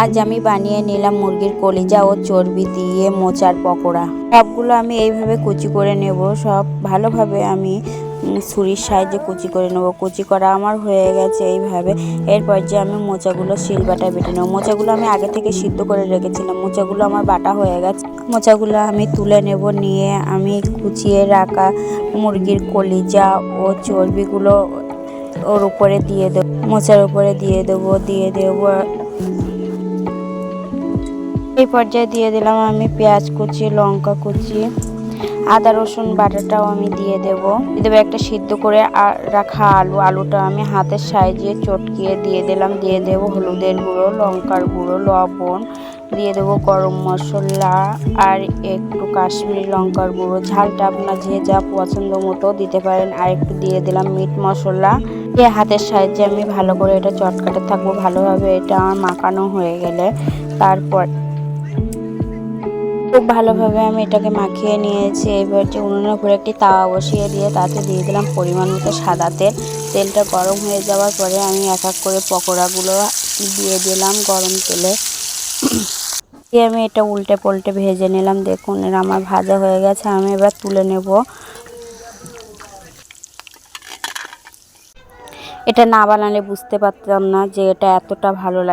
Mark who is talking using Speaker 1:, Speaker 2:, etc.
Speaker 1: আজ আমি বানিয়ে নিলাম মুরগির কলিজা ও চর্বি দিয়ে মোচার পকোড়া। সবগুলো আমি এইভাবে কুচি করে নেব। সব ভালোভাবে আমি ছুরির সাহায্যে কুচি করে নেব। কুচি করা আমার হয়ে গেছে এইভাবে। এরপর যে আমি মোচাগুলো শিলবাটায় বেটে নেব। মোচাগুলো আমি আগে থেকে সিদ্ধ করে রেখেছিলাম। মোচাগুলো আমার বাটা হয়ে গেছে। মোচাগুলো আমি তুলে নেব। নিয়ে আমি কুচিয়ে রাখা মুরগির কলিজা ও চর্বিগুলো ওর উপরে দিয়ে দেবো, মোচার উপরে দিয়ে দেবো। এই পর্যায়ে দিয়ে দিলাম আমি পেঁয়াজ কুচি, লঙ্কা কুচি, আদা রসুন বাটাটাও আমি দিয়ে দেবো একটা সিদ্ধ করে রাখা আলুটা আমি হাতের সাহায্যে চটকিয়ে দিয়ে দিলাম। দিয়ে দেবো হলুদের গুঁড়ো, লঙ্কার গুঁড়ো, লবণ, দিয়ে দেবো গরম মশলা আর একটু কাশ্মীরি লঙ্কার গুঁড়ো। ঝালটা আপনার যে যা পছন্দ মতো দিতে পারেন। আর একটু দিয়ে দিলাম মিট মশলা। দিয়ে হাতের সাহায্যে আমি ভালো করে এটা চটকাতে থাকবো। ভালোভাবে এটা আমার মাখানো হয়ে গেলে তারপর খুব ভালোভাবে আমি এটাকে মাখিয়ে নিয়েছি। এবার যে উনুনের উপরে একটি তাওয়া বসিয়ে দিয়ে তাতে দিয়ে দিলাম পরিমাণ মতো সাদা তেল। তেলটা গরম হয়ে যাওয়ার পরে আমি এক এক করে পকোড়াগুলো দিয়ে দিলাম গরম তেলে। দিয়ে আমি এটা উল্টে পাল্টে ভেজে নিলাম। দেখুন এরা আমার ভাজা হয়ে গেছে। আমি এবার তুলে নেব। এটা না বানালে বুঝতে পারতাম না যে এটা এতটা ভালো লাগে।